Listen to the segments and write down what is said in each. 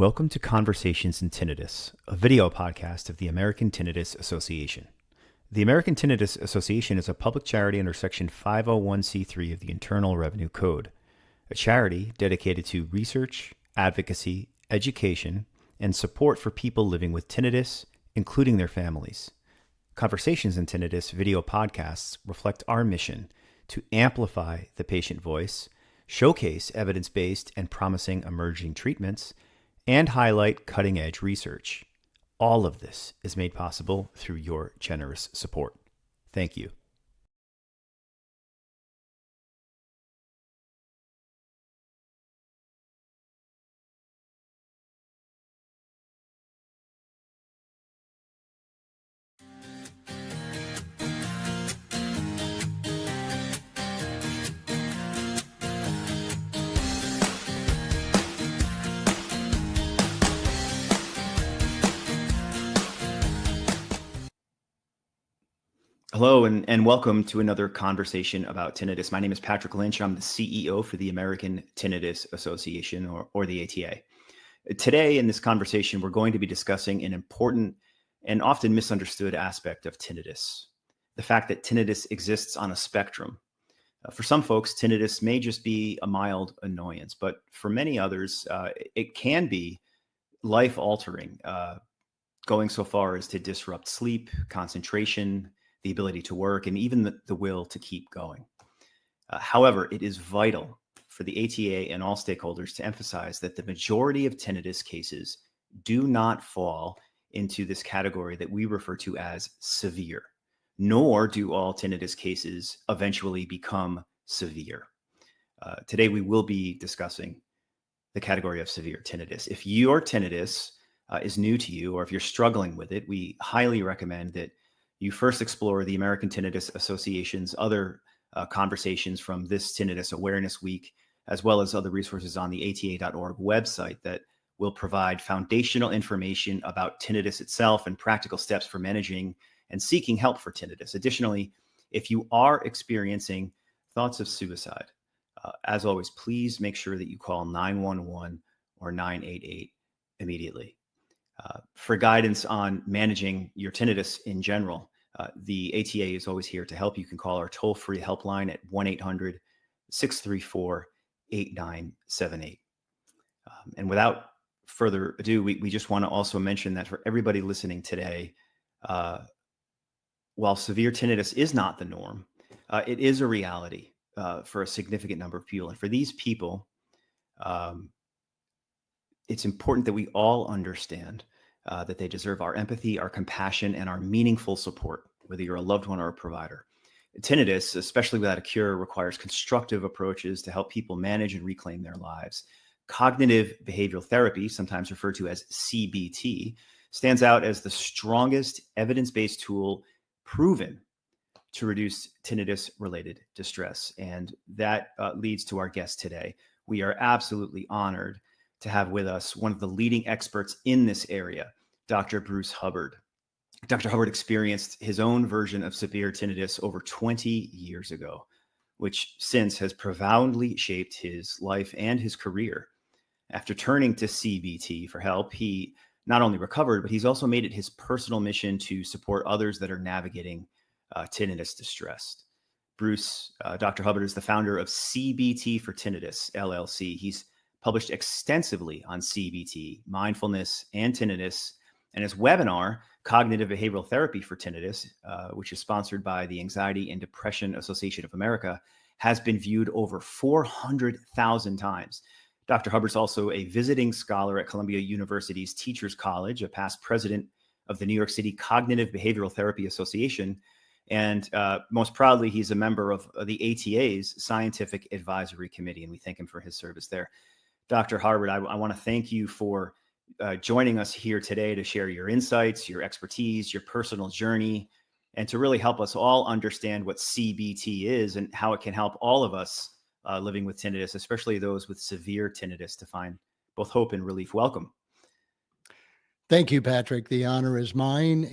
Welcome to Conversations in Tinnitus, a video podcast of the American Tinnitus Association. The American Tinnitus Association is a public charity under Section 501c3 of the Internal Revenue Code, a charity dedicated to research, advocacy, education, and support for people living with tinnitus, including their families. Conversations in Tinnitus video podcasts reflect our mission to amplify the patient voice, showcase evidence-based and promising emerging treatments, and highlight cutting-edge research. All of this is made possible through your generous support. Thank you. Hello, and welcome to another conversation about tinnitus. My name is Patrick Lynch. I'm the CEO for the American Tinnitus Association, or the ATA. Today, in this conversation, we're going to be discussing an important and often misunderstood aspect of tinnitus, the fact that tinnitus exists on a spectrum. For some folks, tinnitus may just be a mild annoyance, but for many others, it can be life-altering, going so far as to disrupt sleep, concentration, the ability to work, and even the will to keep going. However, it is vital for the ATA and all stakeholders to emphasize that the majority of tinnitus cases do not fall into this category that we refer to as severe, nor do all tinnitus cases eventually become severe. Today, we will be discussing the category of severe tinnitus. If your tinnitus is new to you, or if you're struggling with it, we highly recommend that you first explore the American Tinnitus Association's other conversations from this Tinnitus Awareness Week, as well as other resources on the ata.org website that will provide foundational information about tinnitus itself and practical steps for managing and seeking help for tinnitus. Additionally, if you are experiencing thoughts of suicide, as always, please make sure that you call 911 or 988 immediately. For guidance on managing your tinnitus in general, the ATA is always here to help. You can call our toll-free helpline at 1-800-634-8978. And without further ado, we just want to also mention that for everybody listening today, while severe tinnitus is not the norm, it is a reality for a significant number of people. And for these people, it's important that we all understand that they deserve our empathy, our compassion, and our meaningful support, whether you're a loved one or a provider. Tinnitus, especially without a cure, requires constructive approaches to help people manage and reclaim their lives. Cognitive behavioral therapy, sometimes referred to as CBT, stands out as the strongest evidence-based tool proven to reduce tinnitus-related distress. And that leads to our guest today. We are absolutely honored to have with us one of the leading experts in this area, Dr. Bruce Hubbard. Dr. Hubbard experienced his own version of severe tinnitus over 20 years ago, which since has profoundly shaped his life and his career. After turning to CBT for help, he not only recovered, but he's also made it his personal mission to support others that are navigating tinnitus distress. Bruce, Dr. Hubbard is the founder of CBT for Tinnitus, LLC. He's published extensively on CBT, mindfulness, and tinnitus, and his webinar, Cognitive Behavioral Therapy for Tinnitus, which is sponsored by the Anxiety and Depression Association of America, has been viewed over 400,000 times. Dr. Hubbard's also a visiting scholar at Columbia University's Teachers College, a past president of the New York City Cognitive Behavioral Therapy Association, and most proudly, he's a member of the ATA's Scientific Advisory Committee, and we thank him for his service there. Dr. Hubbard, I want to thank you for joining us here today to share your insights, your expertise, your personal journey, and to really help us all understand what CBT is and how it can help all of us living with tinnitus, especially those with severe tinnitus, to find both hope and relief. Welcome. Thank you, Patrick. The honor is mine.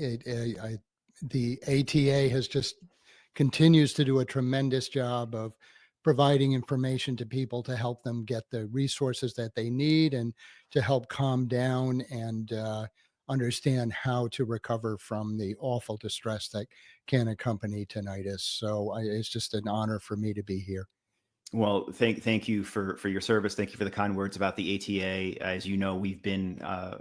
The ATA has just continues to do a tremendous job of providing information to people to help them get the resources that they need and to help calm down and understand how to recover from the awful distress that can accompany tinnitus. So it's just an honor for me to be here. Well, thank you for your service. Thank you for the kind words about the ATA. As you know, we've been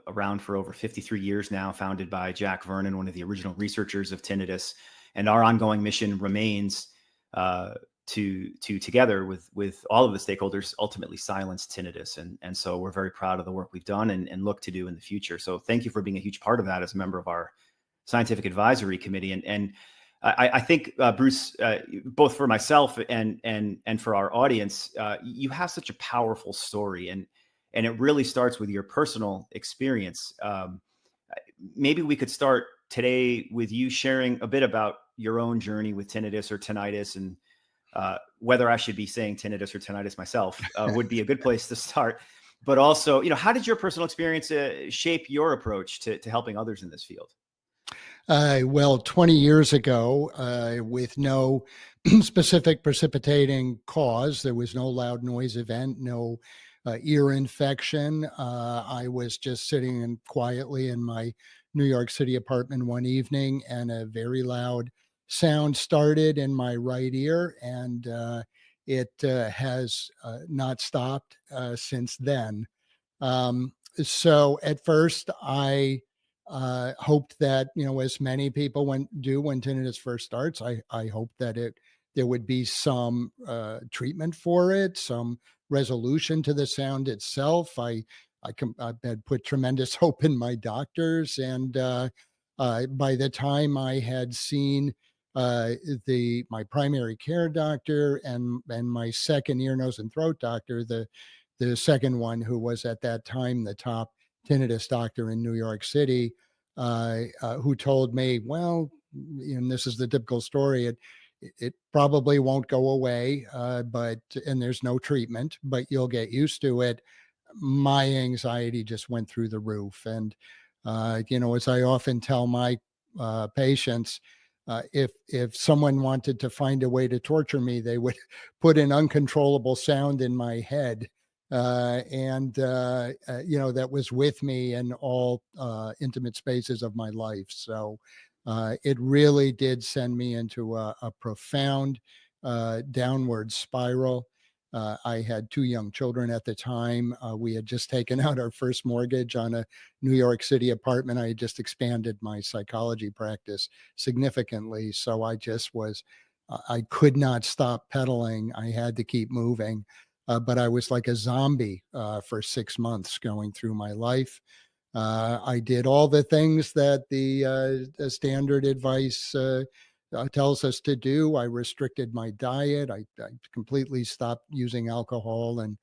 around for over 53 years now, founded by Jack Vernon, one of the original researchers of tinnitus, and our ongoing mission remains to together with all of the stakeholders ultimately silence tinnitus. And so we're very proud of the work we've done and look to do in the future. So thank you for being a huge part of that as a member of our scientific advisory committee. And I think, Bruce, both for myself and for our audience, you have such a powerful story, and it really starts with your personal experience. Maybe we could start today with you sharing a bit about your own journey with tinnitus or tinnitus, and whether I should be saying tinnitus or tinnitus myself would be a good place to start. But also, how did your personal experience shape your approach to helping others in this field? Well, 20 years ago, with no specific precipitating cause, there was no loud noise event, no ear infection. I was just sitting quietly in my New York City apartment one evening, and a very loud sound started in my right ear, and it has not stopped since then. So at first, I hoped that, as many people do when tinnitus first starts, I hoped that there would be some treatment for it, some resolution to the sound itself. I had put tremendous hope in my doctors, and by the time I had seen my primary care doctor and my second ear, nose, and throat doctor, the second one, who was at that time the top tinnitus doctor in New York City, who told me, well, and this is the typical story, it probably won't go away, and there's no treatment, but you'll get used to it. My anxiety just went through the roof. And, as I often tell my patients, if someone wanted to find a way to torture me, they would put an uncontrollable sound in my head. That was with me in all intimate spaces of my life. So it really did send me into a profound downward spiral. I had two young children at the time. We had just taken out our first mortgage on a New York City apartment. I had just expanded my psychology practice significantly. So I could not stop pedaling. I had to keep moving. But I was like a zombie for 6 months going through my life. I did all the things that the standard advice tells us to do. I restricted my diet. I completely stopped using alcohol and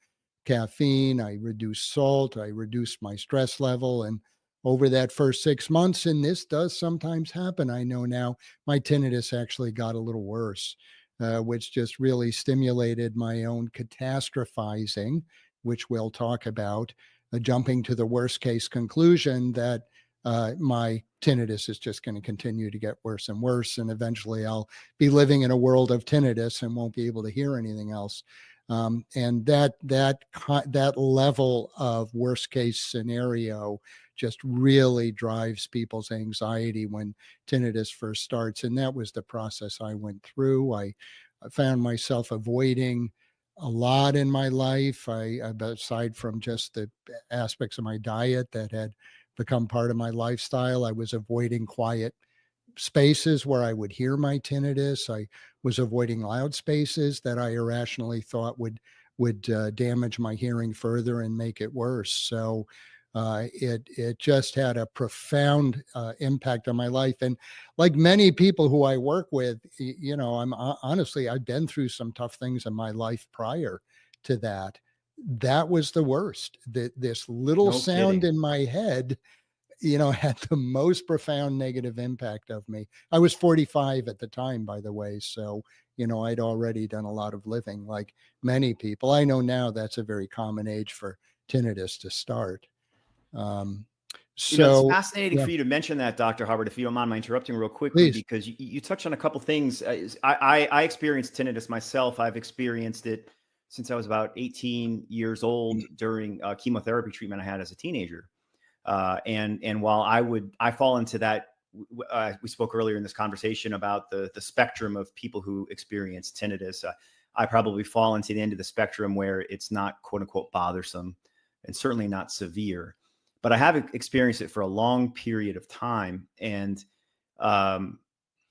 caffeine. I reduced salt. I reduced my stress level. And over that first 6 months, and this does sometimes happen, I know now, my tinnitus actually got a little worse. Which just really stimulated my own catastrophizing, which we'll talk about, jumping to the worst case conclusion that my tinnitus is just going to continue to get worse and worse. And eventually I'll be living in a world of tinnitus and won't be able to hear anything else. And that level of worst case scenario just really drives people's anxiety when tinnitus first starts. And that was the process I went through. I found myself avoiding a lot in my life. Aside from just the aspects of my diet that had become part of my lifestyle, I was avoiding quiet spaces where I would hear my tinnitus. I was avoiding loud spaces that I irrationally thought would damage my hearing further and make it worse. So it just had a profound impact on my life. And like many people who I work with, I've been through some tough things in my life prior to that. That was the worst. This little sound in my head, had the most profound negative impact of me. I was 45 at the time, by the way. So, I'd already done a lot of living like many people. I know now that's a very common age for tinnitus to start. It's So, fascinating yeah, for you to mention that, Dr. Hubbard, if you don't mind my interrupting real quickly, please. because you touched on a couple things. I experienced tinnitus myself. I've experienced it since I was about 18 years old during chemotherapy treatment I had as a teenager. And while I fall into that, we spoke earlier in this conversation about the spectrum of people who experience tinnitus. I probably fall into the end of the spectrum where it's not quote unquote bothersome, and certainly not severe. But I have experienced it for a long period of time, and um,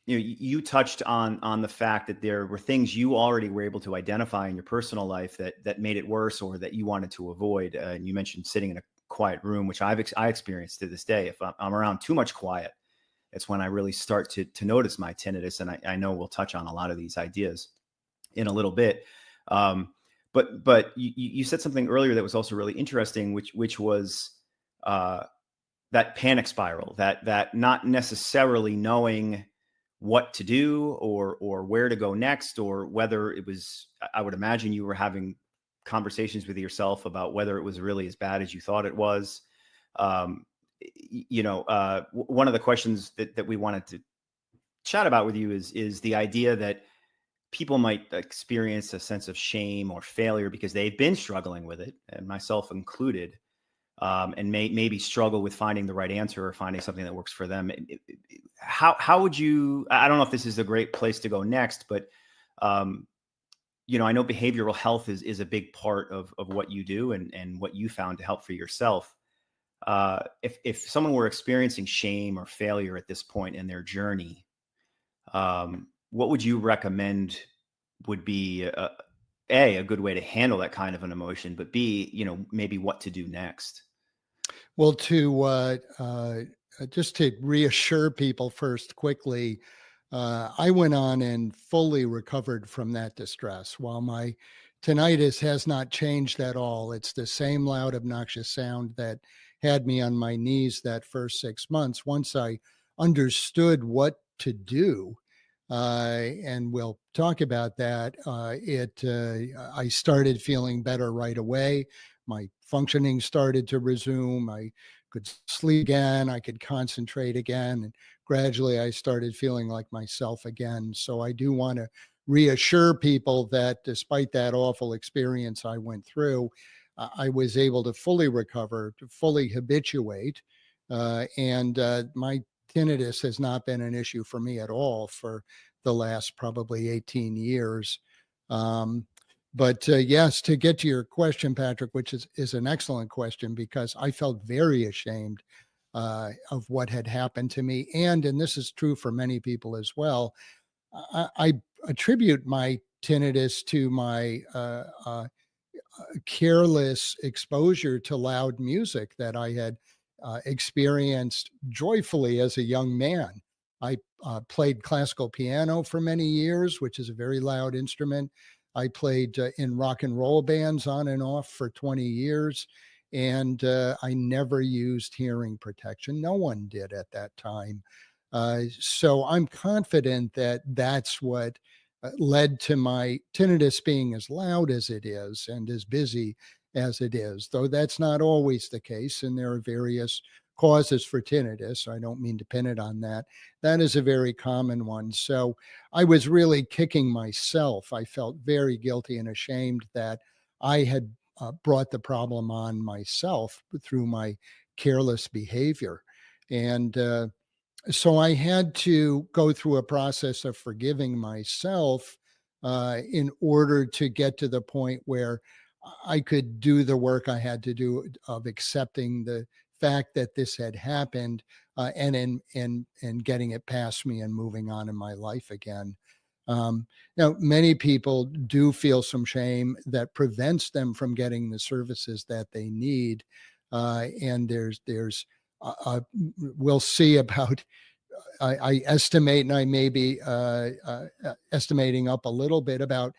you touched on the fact that there were things you already were able to identify in your personal life that made it worse, or that you wanted to avoid. And you mentioned sitting in a quiet room, which I experienced to this day. If I'm around too much quiet, it's when I really start to notice my tinnitus. And I know we'll touch on a lot of these ideas in a little bit. Um, but you said something earlier that was also really interesting, which was uh, that panic spiral, that not necessarily knowing what to do, or where to go next, or whether it was, I would imagine you were having conversations with yourself about whether it was really as bad as you thought it was. Um, One of the questions that we wanted to chat about with you is the idea that people might experience a sense of shame or failure because they've been struggling with it, and myself included, and maybe struggle with finding the right answer or finding something that works for them. How would you? I don't know if this is a great place to go next, but um, I know behavioral health is a big part of what you do, and what you found to help for yourself. If someone were experiencing shame or failure at this point in their journey, what would you recommend would be a good way to handle that kind of an emotion, but B, maybe what to do next? Well, just to reassure people first quickly, I went on and fully recovered from that distress. While my tinnitus has not changed at all, it's the same loud, obnoxious sound that had me on my knees that first 6 months. Once I understood what to do, and we'll talk about that, I started feeling better right away. My functioning started to resume. I could sleep again. I could concentrate again. And gradually I started feeling like myself again. So I do want to reassure people that despite that awful experience I went through, I was able to fully recover, to fully habituate. And my tinnitus has not been an issue for me at all for the last probably 18 years. Um, but yes, to get to your question, Patrick, which is an excellent question, because I felt very ashamed of what had happened to me. And this is true for many people as well. I attribute my tinnitus to my careless exposure to loud music that I had experienced joyfully as a young man. I played classical piano for many years, which is a very loud instrument. I played in rock and roll bands on and off for 20 years, and I never used hearing protection. No one did at that time. So I'm confident that that's what led to my tinnitus being as loud as it is and as busy as it is, though that's not always the case. And there are various causes for tinnitus. I don't mean to pin it on that. That is a very common one. So I was really kicking myself. I felt very guilty and ashamed that I had brought the problem on myself through my careless behavior. And so I had to go through a process of forgiving myself in order to get to the point where I could do the work I had to do of accepting the fact that this had happened, and getting it past me and moving on in my life again. Now, many people do feel some shame that prevents them from getting the services that they need, and there's we'll see about I estimate, and I may be estimating up a little bit, about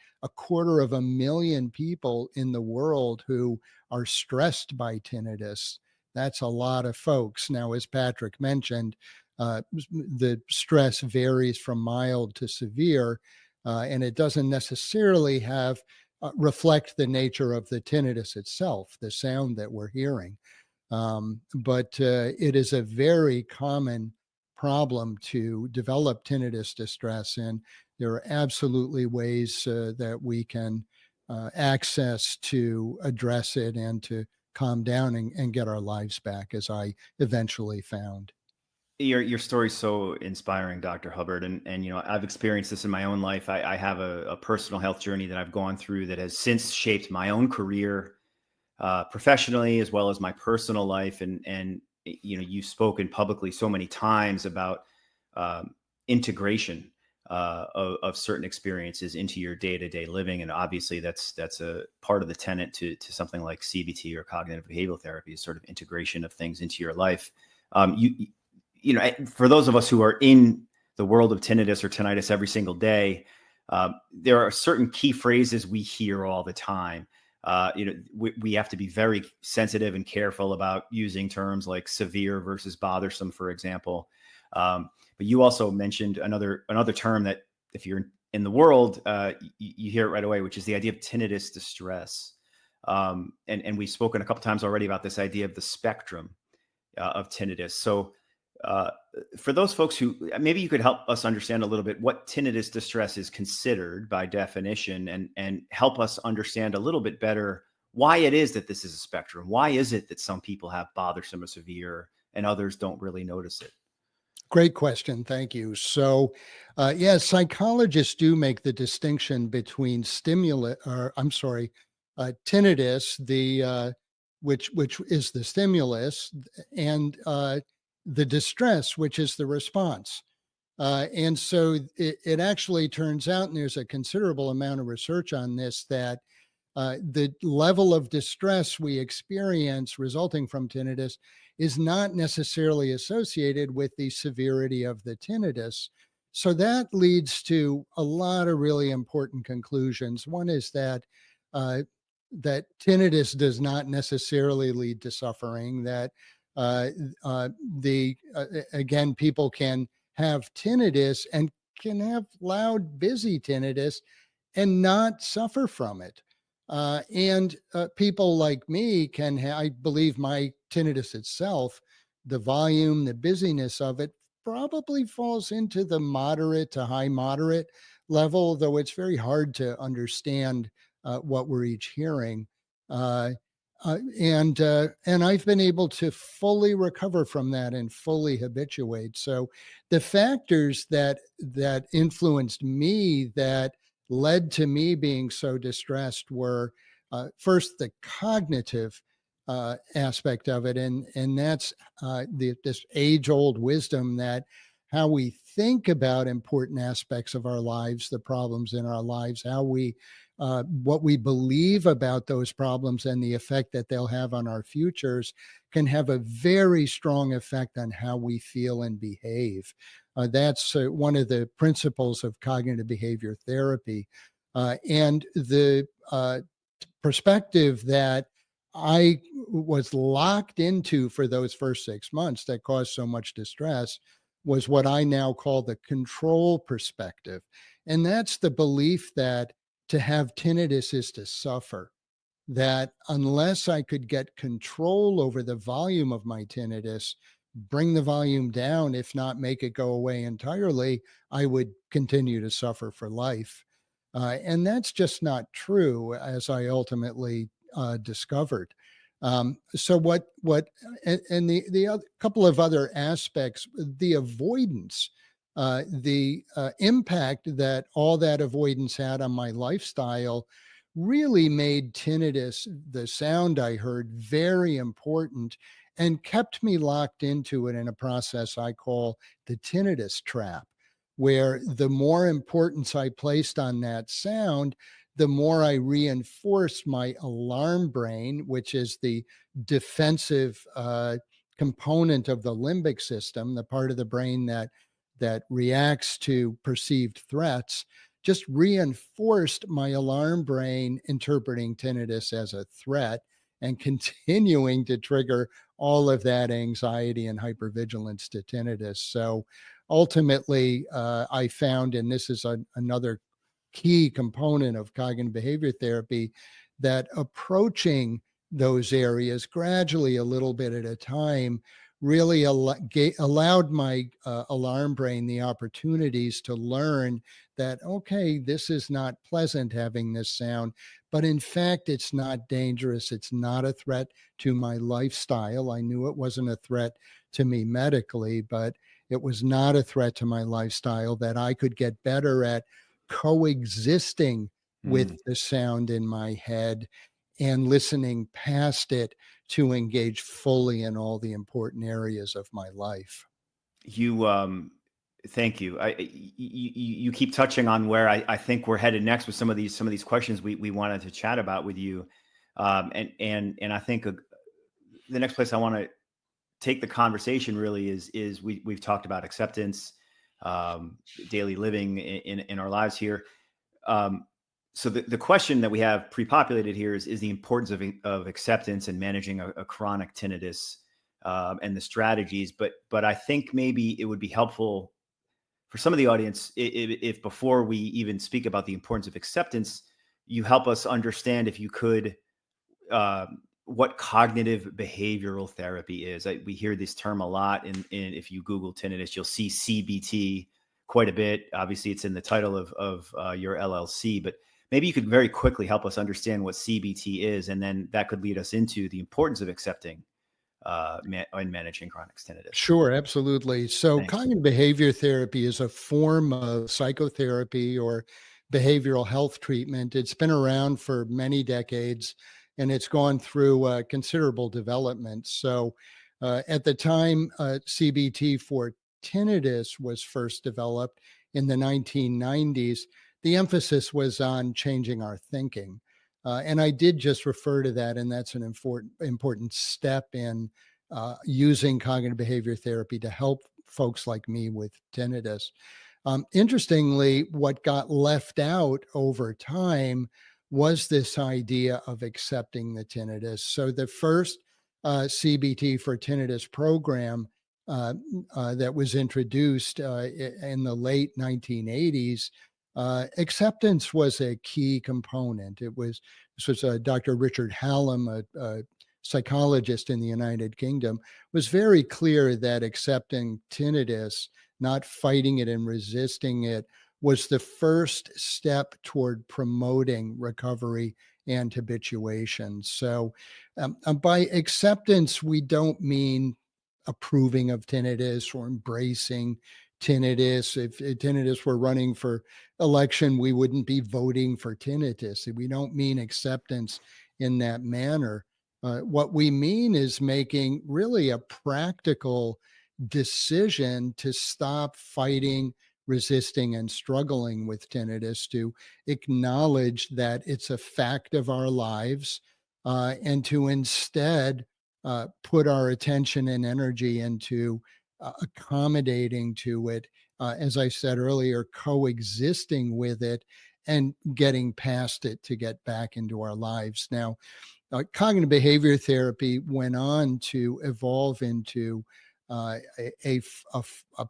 250,000 people in the world who are stressed by tinnitus. That's a lot of folks. Now, as Patrick mentioned, the stress varies from mild to severe, and it doesn't necessarily reflect the nature of the tinnitus itself, the sound that we're hearing. But it is a very common problem to develop tinnitus distress, and there are absolutely ways that we can access to address it and to calm down and get our lives back, as I eventually found. Your story's so inspiring, Dr. Hubbard, and I've experienced this in my own life. I have a personal health journey that I've gone through that has since shaped my own career, professionally as well as my personal life. And you've spoken publicly so many times about integration of certain experiences into your day-to-day living, and obviously that's a part of the tenet to something like CBT or cognitive behavioral therapy, is sort of integration of things into your life. For those of us who are in the world of tinnitus or tinnitus every single day, there are certain key phrases we hear all the time. We have to be very sensitive and careful about using terms like severe versus bothersome, for example. But you also mentioned another term that, if you're in the world, you hear it right away, which is the idea of tinnitus distress. And we've spoken a couple times already about this idea of the spectrum of tinnitus. So for those folks who, maybe you could help us understand a little bit what tinnitus distress is considered by definition, and help us understand a little bit better why it is that this is a spectrum. Why is it that some people have bothersome or severe and others don't really notice it? Great question. Thank you. So, yeah, psychologists do make the distinction between tinnitus, which is the stimulus, and the distress, which is the response. And so it actually turns out, and there's a considerable amount of research on this, that the level of distress we experience resulting from tinnitus is not necessarily associated with the severity of the tinnitus. So that leads to a lot of really important conclusions. One is that that tinnitus does not necessarily lead to suffering. That again, people can have tinnitus and can have loud, busy tinnitus and not suffer from it. And people like me can I believe my tinnitus itself, the volume, the busyness of it probably falls into the moderate to high moderate level, though it's very hard to understand what we're each hearing. And I've been able to fully recover from that and fully habituate. So the factors that influenced me, that led to me being so distressed, were first the cognitive aspect of it, and that's this age-old wisdom that how we think about important aspects of our lives, the problems in our lives, how we what we believe about those problems and the effect that they'll have on our futures can have a very strong effect on how we feel and behave. That's one of the principles of cognitive behavior therapy. And the perspective that I was locked into for those first 6 months that caused so much distress was what I now call the control perspective. And that's the belief that to have tinnitus is to suffer, that unless I could get control over the volume of my tinnitus, bring the volume down, if not make it go away entirely, I would continue to suffer for life. And that's just not true, as I ultimately discovered. So and the other, couple of other aspects, the avoidance, the impact that all that avoidance had on my lifestyle really made tinnitus, the sound I heard, very important, and kept me locked into it in a process I call the tinnitus trap, where the more importance I placed on that sound, the more I reinforced my alarm brain, which is the defensive component of the limbic system, the part of the brain that reacts to perceived threats, just reinforced my alarm brain interpreting tinnitus as a threat and continuing to trigger all of that anxiety and hypervigilance to tinnitus. So ultimately, I found, and this is another key component of cognitive behavior therapy, that approaching those areas gradually, a little bit at a time, really allowed my alarm brain the opportunities to learn that, okay, this is not pleasant having this sound, but in fact, it's not dangerous. It's not a threat to my lifestyle. I knew it wasn't a threat to me medically, but it was not a threat to my lifestyle, that I could get better at coexisting with Mm. the sound in my head and listening past it to engage fully in all the important areas of my life. You, thank you. You keep touching on where I think we're headed next with some of these questions we wanted to chat about with you, and I think the next place I want to take the conversation really is we've talked about acceptance, daily living in our lives here. Um, so the question that we have pre-populated here is the importance of acceptance and managing a chronic tinnitus, and the strategies. But I think maybe it would be helpful for some of the audience if before we even speak about the importance of acceptance, you help us understand, if you could, what cognitive behavioral therapy is. We hear this term a lot, in if you Google tinnitus, you'll see CBT quite a bit. Obviously, it's in the title of your LLC, but maybe you could very quickly help us understand what CBT is, and then that could lead us into the importance of accepting and managing chronic tinnitus. Sure, absolutely. So, Thanks. cognitive behavior therapy is a form of psychotherapy or behavioral health treatment. It's been around for many decades, and it's gone through considerable development. So, at the time CBT for tinnitus was first developed in the 1990s, the emphasis was on changing our thinking. And I did just refer to that, and that's an important step in using cognitive behavior therapy to help folks like me with tinnitus. Interestingly, what got left out over time was this idea of accepting the tinnitus. So the first CBT for tinnitus program that was introduced in the late 1980s, acceptance was a key component. This was Dr. Richard Hallam, a psychologist in the United Kingdom, was very clear that accepting tinnitus, not fighting it and resisting it, was the first step toward promoting recovery and habituation. So, by acceptance, we don't mean approving of tinnitus or embracing tinnitus. If tinnitus were running for election, we wouldn't be voting for tinnitus. We don't mean acceptance in that manner. What we mean is making really a practical decision to stop fighting, resisting, and struggling with tinnitus, to acknowledge that it's a fact of our lives, and to instead put our attention and energy into accommodating to it, as I said earlier, coexisting with it and getting past it to get back into our lives. Now, cognitive behavior therapy went on to evolve into a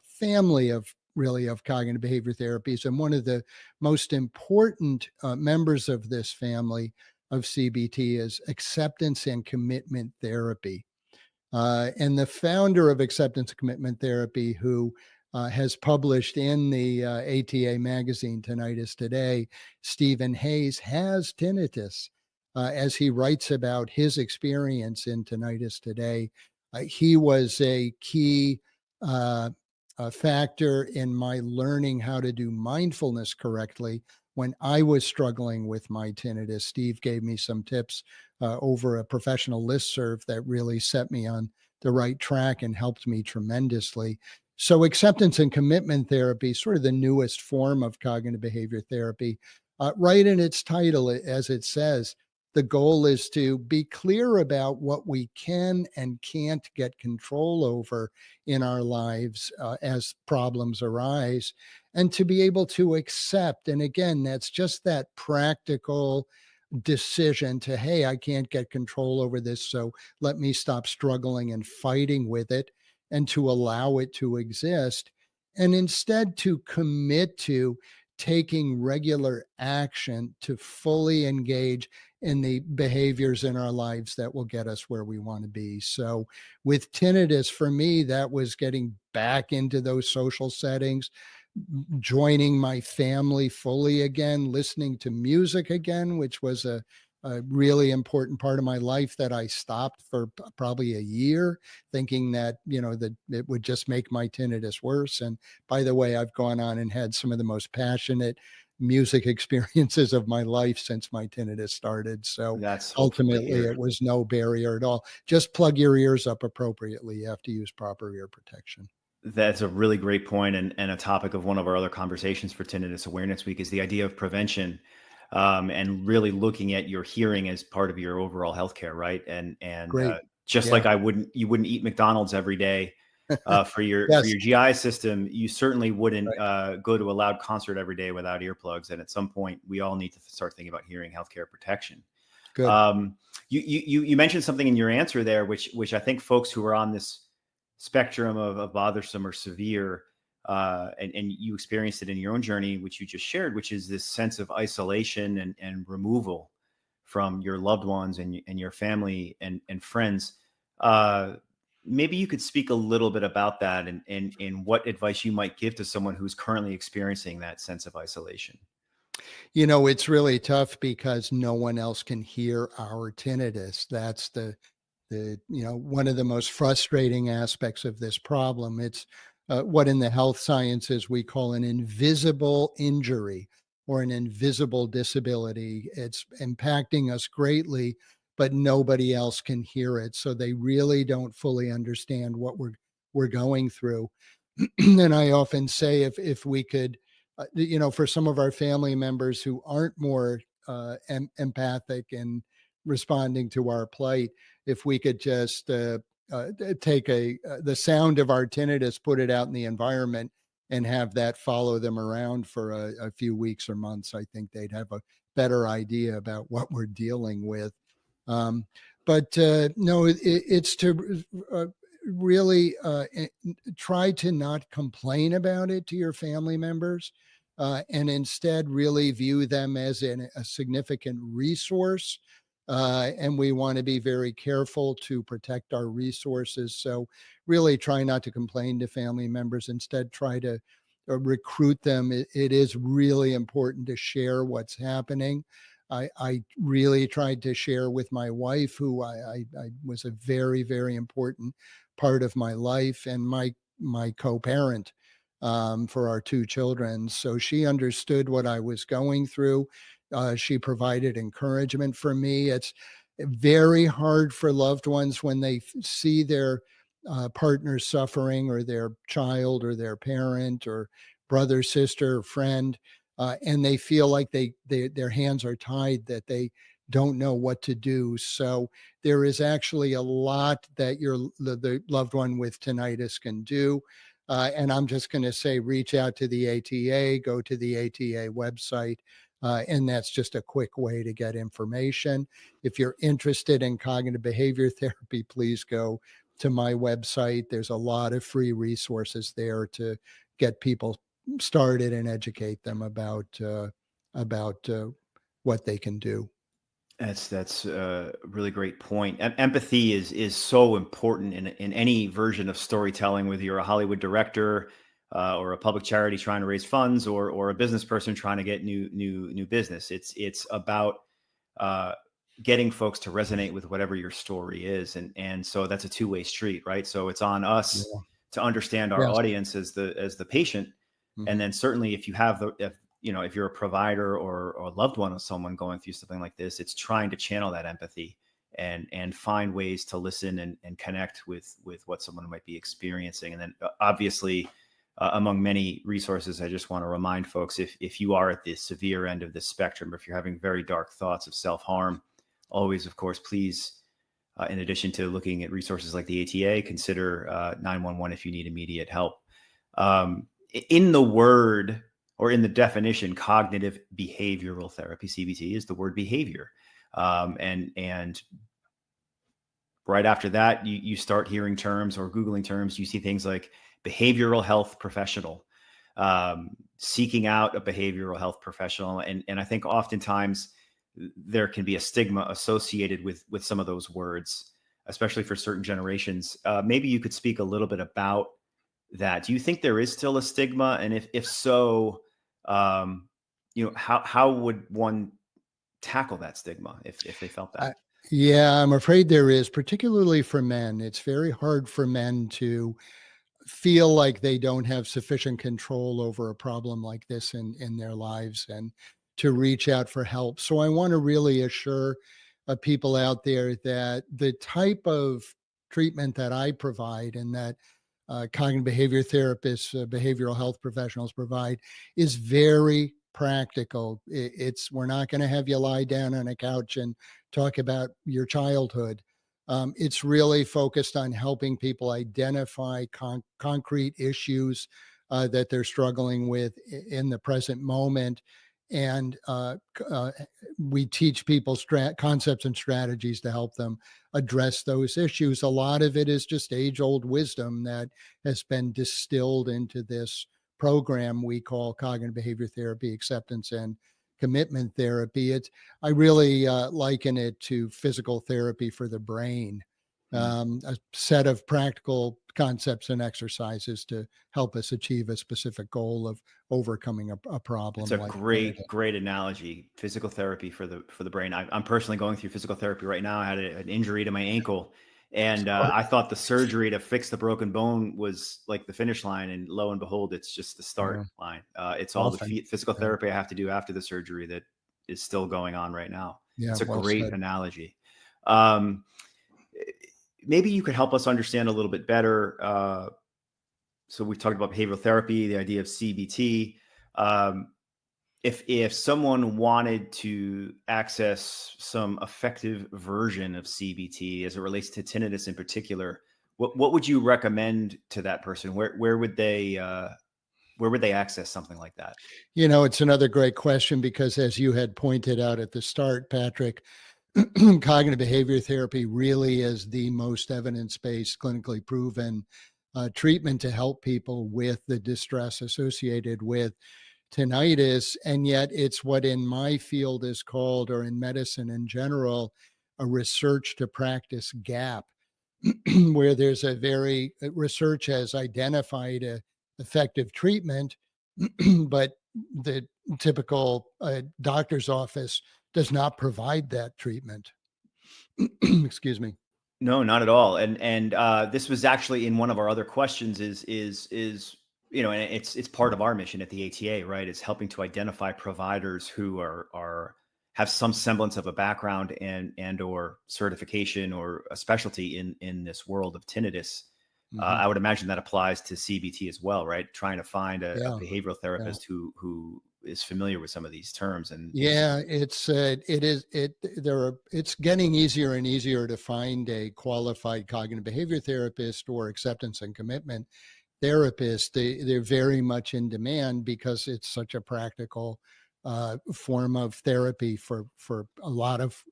family of cognitive behavior therapies. And one of the most important members of this family of CBT is acceptance and commitment therapy. And the founder of acceptance and commitment therapy, who has published in the ATA magazine Tinnitus Today, Stephen Hayes, has tinnitus. As he writes about his experience in Tinnitus Today, he was a key factor in my learning how to do mindfulness correctly when I was struggling with my tinnitus. Steve gave me some tips over a professional listserv that really set me on the right track and helped me tremendously. So, acceptance and commitment therapy, sort of the newest form of cognitive behavior therapy, right in its title, as it says, the goal is to be clear about what we can and can't get control over in our lives as problems arise, and to be able to accept. And again, that's just that practical decision to, hey, I can't get control over this, so let me stop struggling and fighting with it, and to allow it to exist, and instead to commit to taking regular action to fully engage in the behaviors in our lives that will get us where we want to be. So with tinnitus, for me, that was getting back into those social settings, joining my family fully again, listening to music again, which was a really important part of my life that I stopped for probably a year, thinking that, that it would just make my tinnitus worse. And by the way, I've gone on and had some of the most passionate music experiences of my life since my tinnitus started. So That's hopeful to ultimately, hear. it was no barrier at all. Just plug your ears up appropriately. You have to use proper ear protection. That's a really great point, and a topic of one of our other conversations for Tinnitus Awareness Week is the idea of prevention, and really looking at your hearing as part of your overall healthcare, right? And Great. just Yeah. like you wouldn't eat McDonald's every day for Yes. your GI system, you certainly wouldn't Right. go to a loud concert every day without earplugs. And at some point, we all need to start thinking about hearing healthcare protection. Good. You mentioned something in your answer there, which I think folks who are on this spectrum of bothersome or severe, and you experienced it in your own journey, which you just shared, which is this sense of isolation and removal from your loved ones and your family and friends. Uh, Maybe you could speak a little bit about that and what advice you might give to someone who's currently experiencing that sense of isolation. It's really tough because no one else can hear our tinnitus. That's one of the most frustrating aspects of this problem. It's what in the health sciences we call an invisible injury or an invisible disability. It's impacting us greatly, but nobody else can hear it. So they really don't fully understand what we're going through. And I often say if we could, for some of our family members who aren't more empathic and responding to our plight, if we could just take the sound of our tinnitus, put it out in the environment, and have that follow them around for a few weeks or months, I think they'd have a better idea about what we're dealing with. Um, but no, it's to really try to not complain about it to your family members, and instead really view them as a significant resource. And we want to be very careful to protect our resources. So, really try not to complain to family members. Instead, try to recruit them. It is really important to share what's happening. I really tried to share with my wife, who I was a very, very important part of my life, and my co-parent, for our two children. So she understood what I was going through. She provided encouragement for me. It's very hard for loved ones when they see their partner suffering, or their child, or their parent, or brother, sister, or friend, and they feel like their hands are tied, that they don't know what to do. So there is actually a lot that the loved one with tinnitus can do. And I'm just going to say, reach out to the ATA, go to the ATA website, and that's just a quick way to get information. If you're interested in cognitive behavior therapy, please go to my website. There's a lot of free resources there to get people started and educate them about what they can do. That's a really great point. Empathy is so important in any version of storytelling, whether you're a Hollywood director, or a public charity trying to raise funds, or a business person trying to get new business. It's about uh, getting folks to resonate with whatever your story is, and so that's a two-way street, right? So it's on us Yeah. to understand our Yes. audience as the patient, and Mhm. then certainly if you have if you're a provider or a loved one of someone going through something like this, it's trying to channel that empathy and find ways to listen and connect with what someone might be experiencing. And then obviously, among many resources, I just want to remind folks, if you are at the severe end of the spectrum, or if you're having very dark thoughts of self-harm, always, of course, please, in addition to looking at resources like the ATA, consider 911 if you need immediate help. In the word, or in the definition, cognitive behavioral therapy, CBT, is the word behavior. And right after that, you start hearing terms or Googling terms, you see things like behavioral health professional. seeking out a behavioral health professional. And I think oftentimes there can be a stigma associated with some of those words, especially for certain generations. Maybe you could speak a little bit about that. Do you think there is still a stigma? And if so, um, how would one tackle that stigma if they felt that? I, yeah, I'm afraid there is, particularly for men. It's very hard for men to feel like they don't have sufficient control over a problem like this in their lives and to reach out for help. So I want to really assure people out there that the type of treatment that I provide and that cognitive behavior therapists, behavioral health professionals provide is very practical. It's we're not going to have you lie down on a couch and talk about your childhood. It's really focused on helping people identify concrete issues that they're struggling with in the present moment. And we teach people concepts and strategies to help them address those issues. A lot of it is just age old wisdom that has been distilled into this program we call cognitive behavior therapy, acceptance and commitment therapy. I really liken it to physical therapy for the brain, a set of practical concepts and exercises to help us achieve a specific goal of overcoming a problem. It's a like great analogy. Physical therapy for the brain. I'm personally going through physical therapy right now. I had an injury to my ankle, and I thought the surgery to fix the broken bone was like the finish line, and lo and behold, it's just the start line. It's all Often, the physical therapy I have to do after the surgery that is still going on right now. yeah, It's a well great said. analogy. Maybe you could help us understand a little bit better. So we've talked about behavioral therapy, the idea of CBT. Um, if someone wanted to access some effective version of CBT as it relates to tinnitus in particular, what would you recommend to that person? Where would they access something like that? It's another great question because, as you had pointed out at the start, Patrick, cognitive behavior therapy really is the most evidence-based, clinically proven treatment to help people with the distress associated with tinnitus. And yet it's what in my field is called, or in medicine in general, a research to practice gap, where there's research has identified a effective treatment, but the typical doctor's office does not provide that treatment. Excuse me. No, not at all. And this was actually in one of our other questions and it's part of our mission at the ATA, right? Is helping to identify providers who have some semblance of a background and or certification or a specialty in this world of tinnitus. I would imagine that applies to CBT as well, right? Trying to find a Yeah, behavioral yeah. therapist who is familiar with some of these terms and Yeah, it's getting easier and easier to find a qualified cognitive behavior therapist or acceptance and commitment therapist. They're very much in demand because it's such a practical form of therapy for a lot of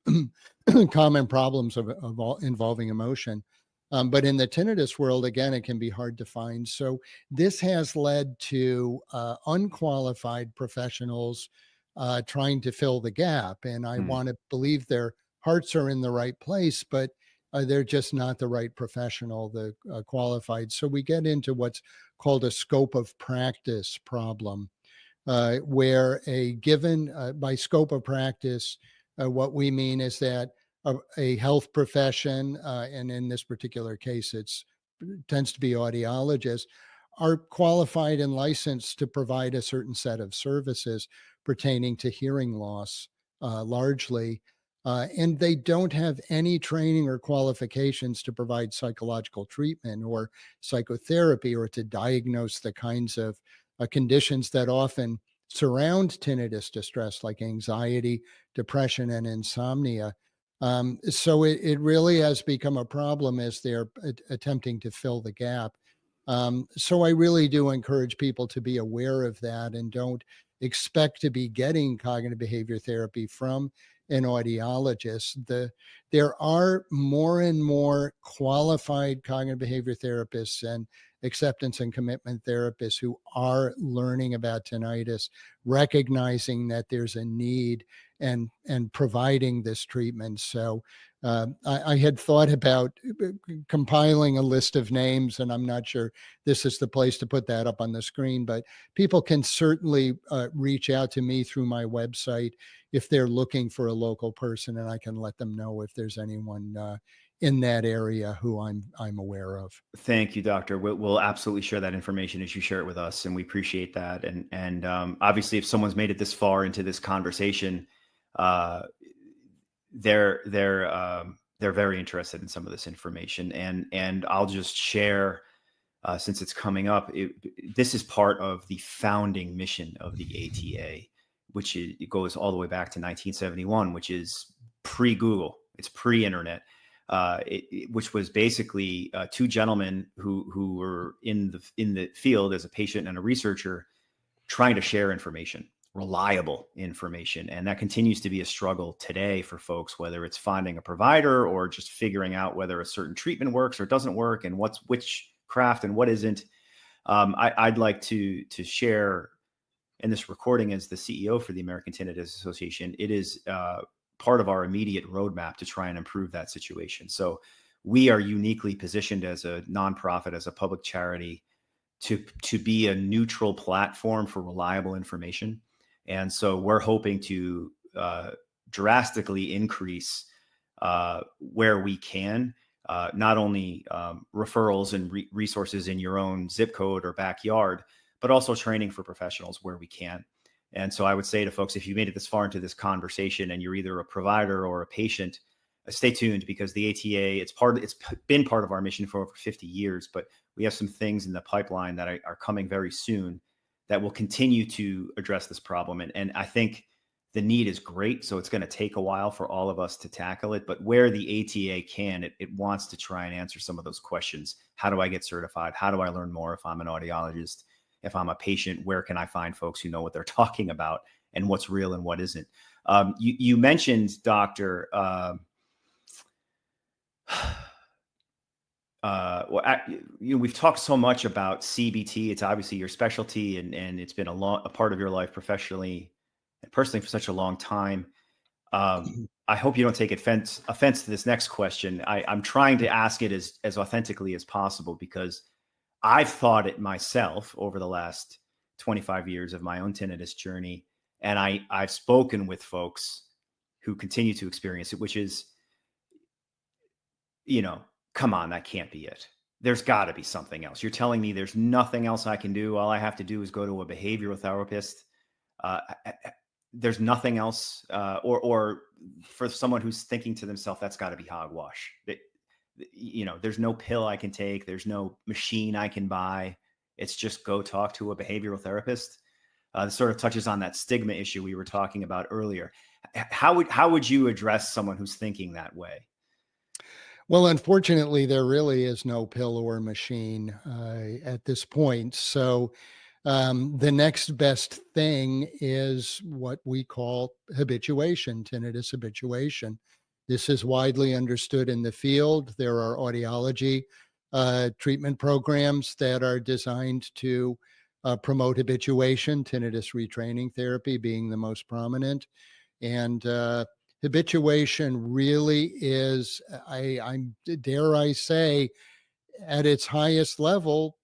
common problems of all involving emotion. But in the tinnitus world, again, it can be hard to find. So this has led to unqualified professionals trying to fill the gap. And I Hmm. want to believe their hearts are in the right place, but they're just not the right professional, the qualified. So we get into what's called a scope of practice problem, where a given, by scope of practice, what we mean is that a health profession, and in this particular case, tends to be audiologists, are qualified and licensed to provide a certain set of services pertaining to hearing loss, largely. And they don't have any training or qualifications to provide psychological treatment or psychotherapy or to diagnose the kinds of conditions that often surround tinnitus distress, like anxiety, depression, and insomnia. So it really has become a problem as they're attempting to fill the gap. So I really do encourage people to be aware of that and don't expect to be getting cognitive behavior therapy from an audiologist. There are more and more qualified cognitive behavior therapists and acceptance and commitment therapists who are learning about tinnitus, recognizing that there's a need and providing this treatment. So I had thought about compiling a list of names, and I'm not sure this is the place to put that up on the screen, but people can certainly reach out to me through my website if they're looking for a local person, and I can let them know if there's anyone in that area who I'm aware of. Thank you, Doctor. We'll absolutely share that information as you share it with us, and we appreciate that. And obviously, if someone's made it this far into this conversation, uh, they're very interested in some of this information. And I'll just share, since it's coming up, this is part of the founding mission of the ATA, which it goes all the way back to 1971, which is pre-Google, it's pre-internet. Which was basically two gentlemen who were in the field as a patient and a researcher, trying to share information, reliable information, and that continues to be a struggle today for folks, whether it's finding a provider or just figuring out whether a certain treatment works or doesn't work, and what's which craft and what isn't. I'd like to share in this recording, as the CEO for the American Tinnitus Association, it is part of our immediate roadmap to try and improve that situation. So we are uniquely positioned as a nonprofit, as a public charity, to be a neutral platform for reliable information. And so we're hoping to drastically increase where we can, not only referrals and resources in your own zip code or backyard, but also training for professionals where we can. And so I would say to folks, if you made it this far into this conversation and you're either a provider or a patient, stay tuned, because the ATA, it's been part of our mission for over 50 years, but we have some things in the pipeline that are coming very soon that will continue to address this problem. And I think the need is great. So it's going to take a while for all of us to tackle it, but where the ATA can, it wants to try and answer some of those questions. How do I get certified? How do I learn more if I'm an audiologist? If I'm a patient, where can I find folks who know what they're talking about and what's real and what isn't? You mentioned, Doctor, we've talked so much about CBT. It's obviously your specialty, and it's been a part of your life professionally and personally for such a long time. I hope you don't take offense to this next question. I'm trying to ask it as authentically as possible, because I've thought it myself over the last 25 years of my own tinnitus journey. And I've spoken with folks who continue to experience it, which is, come on, that can't be it. There's got to be something else. You're telling me there's nothing else I can do. All I have to do is go to a behavioral therapist. There's nothing else, or for someone who's thinking to themselves, that's got to be hogwash. There's no pill I can take. There's no machine I can buy. It's just go talk to a behavioral therapist. This sort of touches on that stigma issue we were talking about earlier. How would you address someone who's thinking that way? Well, unfortunately, there really is no pill or machine at this point. So the next best thing is what we call habituation, tinnitus habituation. This is widely understood in the field. There are audiology treatment programs that are designed to promote habituation, tinnitus retraining therapy being the most prominent. And habituation really is, dare I say, at its highest level,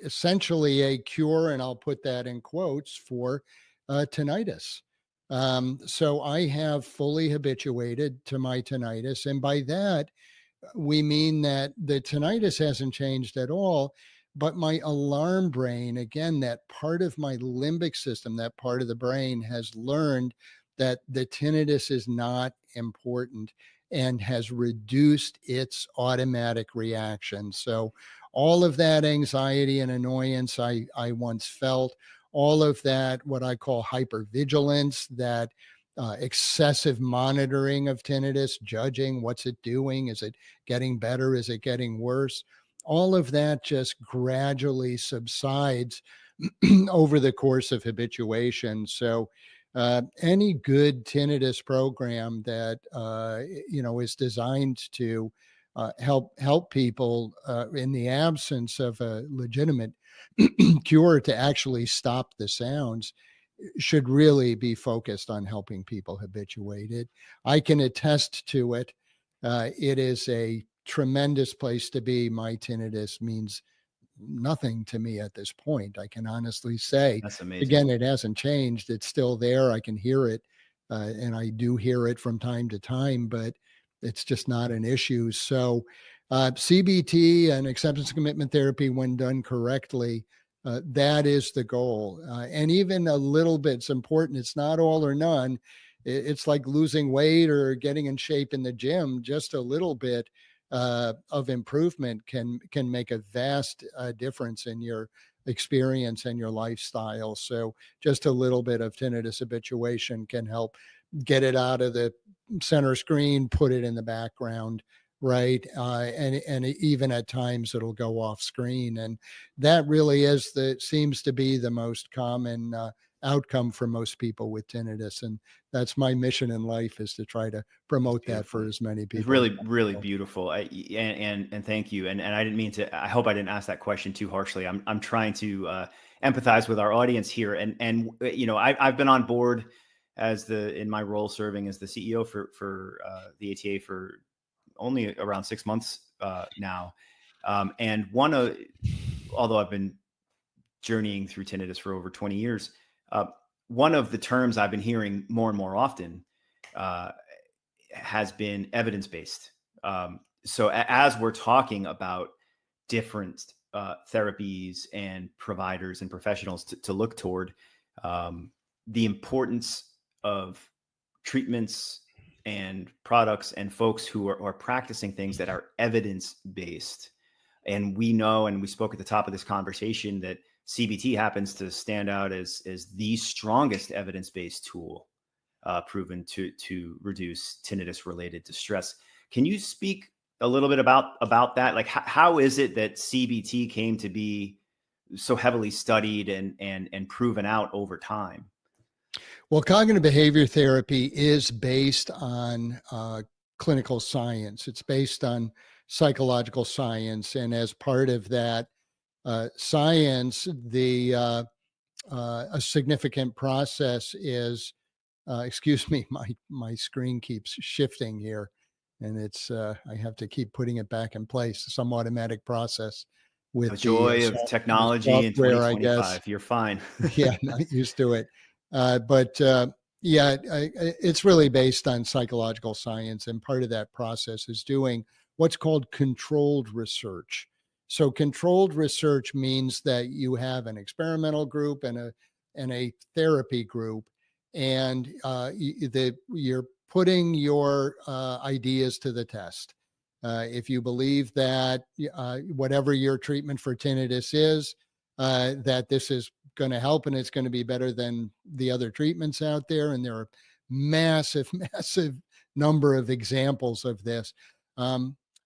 essentially a cure, and I'll put that in quotes, for tinnitus. So I have fully habituated to my tinnitus. And by that, we mean that the tinnitus hasn't changed at all, but my alarm brain, again, that part of my limbic system, that part of the brain has learned that the tinnitus is not important and has reduced its automatic reaction. So all of that anxiety and annoyance I once felt, all of that, what I call hypervigilance, that excessive monitoring of tinnitus, judging what's it doing, is it getting better, is it getting worse, all of that just gradually subsides over the course of habituation. So Any good tinnitus program that is designed to help people in the absence of a legitimate cure to actually stop the sounds should really be focused on helping people habituate it. I can attest to it. It is a tremendous place to be. My tinnitus means nothing to me at this point. I can honestly say, That's amazing. again, it hasn't changed. It's still there. I can hear it, and I do hear it from time to time, but it's just not an issue. So, CBT and acceptance commitment therapy, when done correctly, that is the goal. And even a little bit's important. It's not all or none. It's like losing weight or getting in shape in the gym. Just a little bit of improvement can make a vast difference in your experience and your lifestyle. So just a little bit of tinnitus habituation can help get it out of the center screen, put it in the background, right? And even at times it'll go off screen, and that really seems to be the most common outcome for most people with tinnitus. And that's my mission in life, is to try to promote that for as many people. It's really, really beautiful. And thank you. And I didn't mean to, I hope I didn't ask that question too harshly. I'm trying to empathize with our audience here. And I've been on board in my role serving as the CEO for the ATA for only around 6 months now. And although I've been journeying through tinnitus for over 20 years, one of the terms I've been hearing more and more often has been evidence-based. So as we're talking about different therapies and providers and professionals to look toward, the importance of treatments and products and folks who are practicing things that are evidence-based. And we know, and we spoke at the top of this conversation, that CBT happens to stand out as the strongest evidence-based tool proven to reduce tinnitus-related distress. Can you speak a little bit about that? Like, how is it that CBT came to be so heavily studied and proven out over time? Well, cognitive behavior therapy is based on clinical science. It's based on psychological science, and as part of that science, a significant process is. Excuse me, my screen keeps shifting here, and it's I have to keep putting it back in place. Some automatic process with The joy of technology in 2025. You're fine. Yeah, not used to it. It's really based on psychological science, and part of that process is doing what's called controlled research. So controlled research means that you have an experimental group and a therapy group, and you're putting your ideas to the test. If you believe that whatever your treatment for tinnitus is, that this is going to help and it's going to be better than the other treatments out there, and there are massive number of examples of this,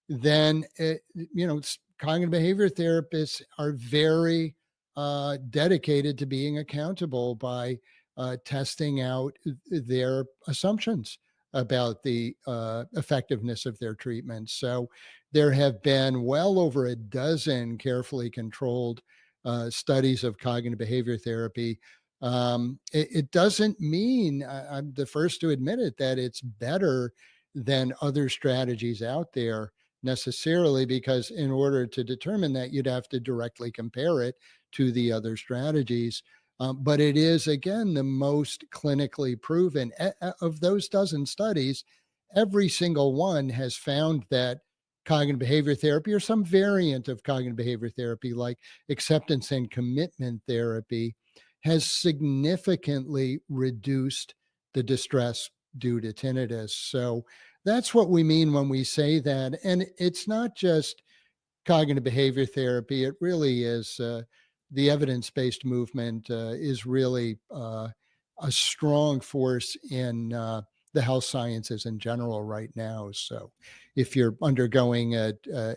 then cognitive behavior therapists are very dedicated to being accountable by testing out their assumptions about the effectiveness of their treatments. So there have been well over a dozen carefully controlled studies of cognitive behavior therapy. It doesn't mean, I'm the first to admit it, that it's better than other strategies out there necessarily, because in order to determine that, you'd have to directly compare it to the other strategies. But it is, again, the most clinically proven. Of those dozen studies, every single one has found that cognitive behavior therapy, or some variant of cognitive behavior therapy, like acceptance and commitment therapy, has significantly reduced the distress due to tinnitus. So that's what we mean when we say that. And it's not just cognitive behavior therapy, it really is. The evidence-based movement is really a strong force in the health sciences in general right now. So if you're undergoing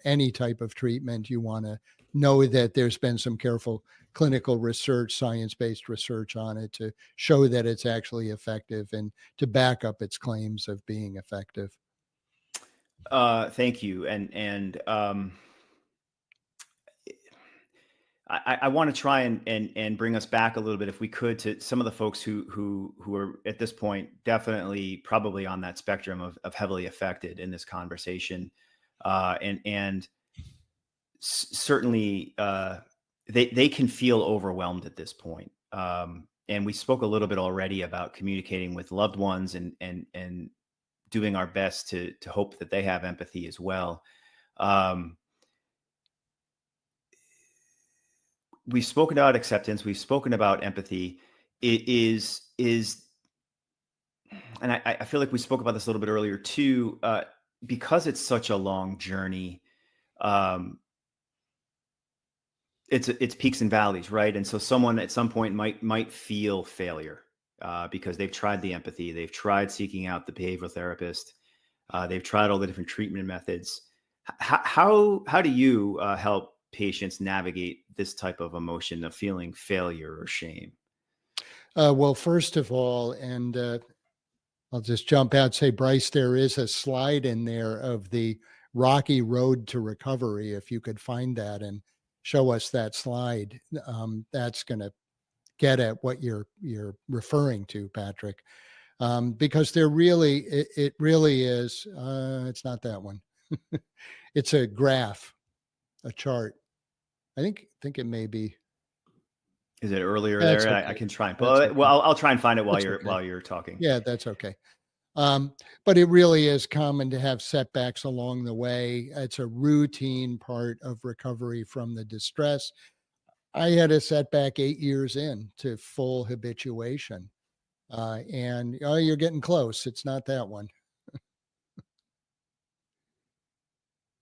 any type of treatment, you want to know that there's been some careful clinical research, science-based research on it to show that it's actually effective and to back up its claims of being effective. Thank you. I want to try and bring us back a little bit, if we could, to some of the folks who are at this point definitely probably on that spectrum of heavily affected in this conversation, and certainly they can feel overwhelmed at this point. And we spoke a little bit already about communicating with loved ones and doing our best to hope that they have empathy as well. We've spoken about acceptance. We've spoken about empathy. It is, and I feel like we spoke about this a little bit earlier too, because it's such a long journey. It's peaks and valleys, right? And so someone at some point might feel failure because they've tried the empathy, they've tried seeking out the behavioral therapist, they've tried all the different treatment methods. How do you help patients navigate this type of emotion of feeling failure or shame? Well, first of all, and I'll just jump out, say, Bryce, there is a slide in there of the rocky road to recovery. If you could find that and show us that slide, that's going to get at what you're referring to, Patrick. Because there really, it really is. It's not that one. It's a graph, a chart. I think it may be. Is it earlier That's there? I okay. can try. That's Well, okay. I'll try and find it That's okay. while you're talking. Yeah, that's okay. But it really is common to have setbacks along the way. It's a routine part of recovery from the distress. I had a setback 8 years in to full habituation. And oh, you're getting close. It's not that one.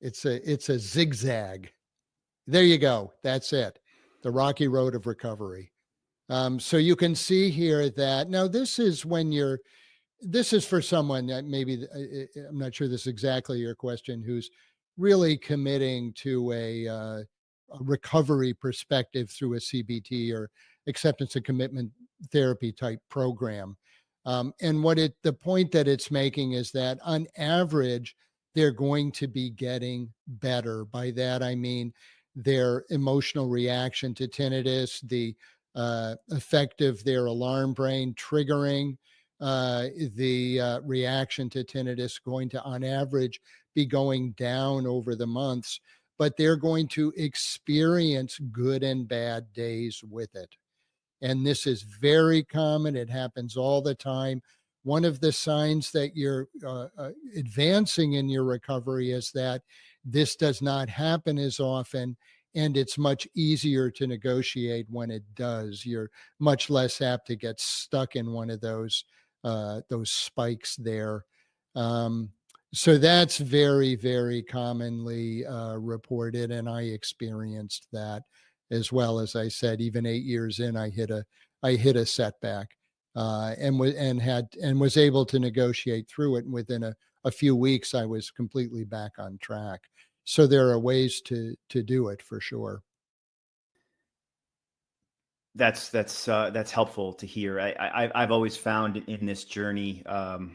It's a zigzag. There you go. That's it. The rocky road of recovery. So you can see here that now this is for someone that maybe I'm not sure this is exactly your question, who's really committing to a recovery perspective through a CBT or acceptance and commitment therapy type program. And the point that it's making is that on average, they're going to be getting better. By that, I mean their emotional reaction to tinnitus, the effect of their alarm brain triggering the reaction to tinnitus going to, on average, be going down over the months, but they're going to experience good and bad days with it. And this is very common. It happens all the time. One of the signs that you're advancing in your recovery is that this does not happen as often, and it's much easier to negotiate when it does. You're much less apt to get stuck in one of those spikes there. So that's very, very commonly reported, and I experienced that as well. As I said, even 8 years in, I hit a setback, and was able to negotiate through it. And within a few weeks, I was completely back on track. So there are ways to do it for sure. That's helpful to hear. I've always found in this journey, and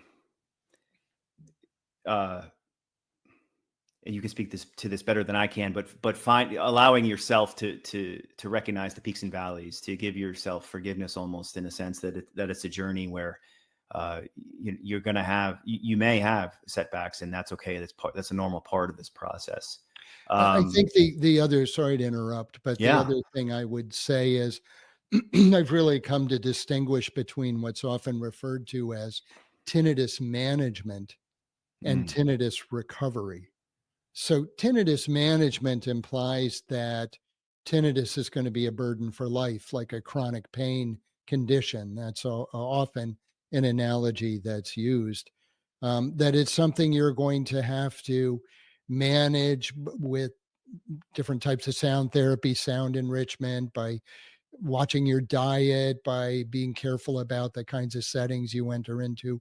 you can speak to this better than I can, but allowing yourself to recognize the peaks and valleys, to give yourself forgiveness, almost in a sense that it's a journey where you're going to you may have setbacks, and that's okay. That's a normal part of this process. I think the other, sorry to interrupt, but the other thing I would say is I've really come to distinguish between what's often referred to as tinnitus management and tinnitus recovery. So tinnitus management implies that tinnitus is going to be a burden for life, like a chronic pain condition. That's often an analogy that's used. That it's something you're going to have to manage with different types of sound therapy, sound enrichment, by watching your diet, by being careful about the kinds of settings you enter into.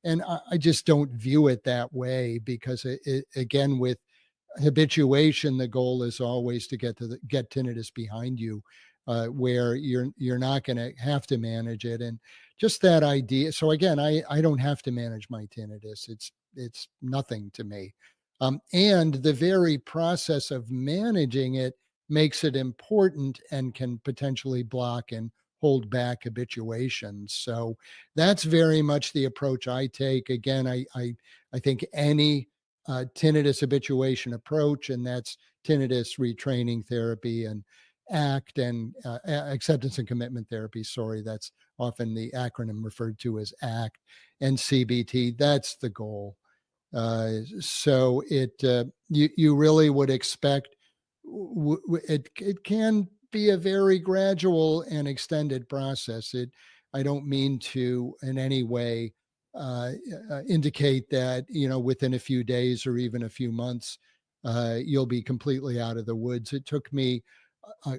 And I just don't view it that way, because again, with habituation, the goal is always to get tinnitus behind you, where you're not going to have to manage it. And just that idea. So again, I don't have to manage my tinnitus. It's nothing to me. And the very process of managing it makes it important and can potentially block and hold back habituations. So that's very much the approach I take. Again, I think any tinnitus habituation approach, and that's tinnitus retraining therapy and ACT and acceptance and commitment therapy. Sorry, that's often the acronym referred to as ACT and CBT. That's the goal. So you really would expect it can be a very gradual and extended process. I don't mean to in any way indicate that within a few days or even a few months you'll be completely out of the woods. It took me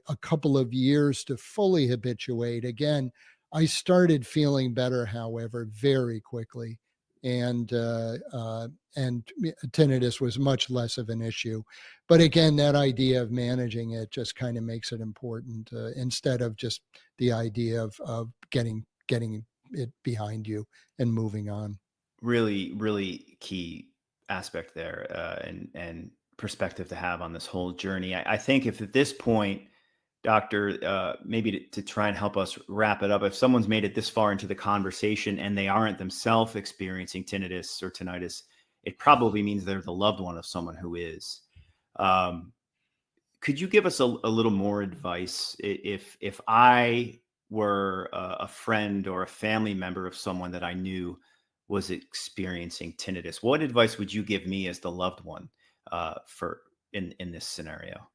a couple of years to fully habituate. Again, I started feeling better, however, very quickly, and tinnitus was much less of an issue. But again, that idea of managing it just kind of makes it important, instead of just the idea of getting it behind you and moving on. Really, really key aspect there, and perspective to have on this whole journey. I think if at this point, Doctor, maybe to try and help us wrap it up, if someone's made it this far into the conversation and they aren't themselves experiencing tinnitus or tinnitus, it probably means they're the loved one of someone who is. Um, could you give us a little more advice if I were a friend or a family member of someone that I knew was experiencing tinnitus? What advice would you give me as the loved one for in this scenario?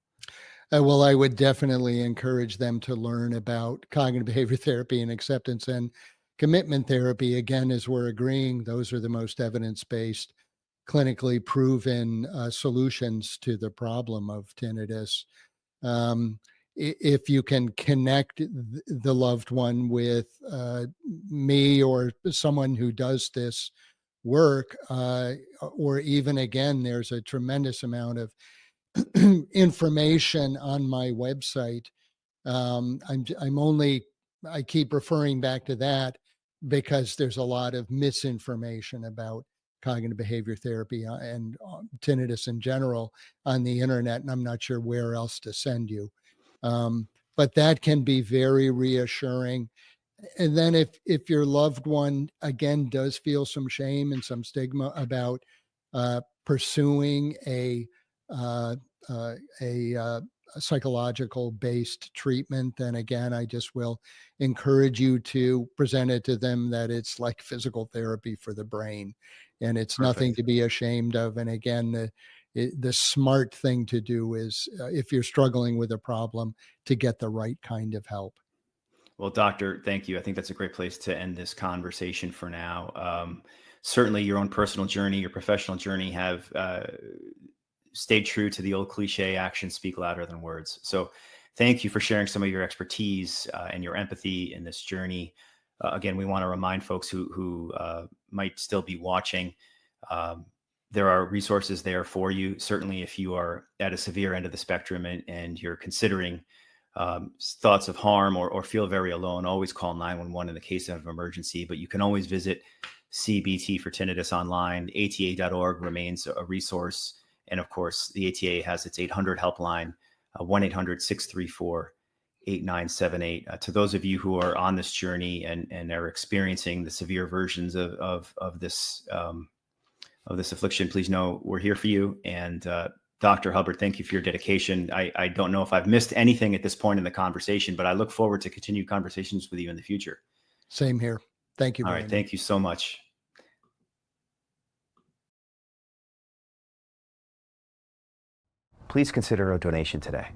Well, I would definitely encourage them to learn about cognitive behavior therapy and acceptance and commitment therapy. Again, as we're agreeing, those are the most evidence based, clinically proven solutions to the problem of tinnitus. Um, if you can connect the loved one with me or someone who does this work, or even again, there's a tremendous amount of information on my website. I keep referring back to that because there's a lot of misinformation about cognitive behavior therapy and tinnitus in general on the internet, and I'm not sure where else to send you. But that can be very reassuring. And then if your loved one again does feel some shame and some stigma about pursuing uh, uh, a psychological based treatment, then again, I just will encourage you to present it to them that it's like physical therapy for the brain, and it's nothing Perfect. to be ashamed of. And again, the smart thing to do is, if you're struggling with a problem, to get the right kind of help. Well, Doctor, thank you. I think that's a great place to end this conversation for now. Certainly, your own personal journey, your professional journey have stayed true to the old cliche: actions speak louder than words. So, thank you for sharing some of your expertise and your empathy in this journey. Again, we want to remind folks who might still be watching. Um, there are resources there for you. Certainly, if you are at a severe end of the spectrum and you're considering thoughts of harm or feel very alone, always call 911 in the case of emergency. But you can always visit CBT for tinnitus online. ATA.org remains a resource. And of course, the ATA has its 800 helpline, 1-800-634-8978. To those of you who are on this journey and are experiencing the severe versions of this affliction, please know we're here for you. And Dr. Hubbard, thank you for your dedication. I don't know if I've missed anything at this point in the conversation, but I look forward to continued conversations with you in the future. Same here. Thank you All very right. much. Thank you so much. Please consider a donation today.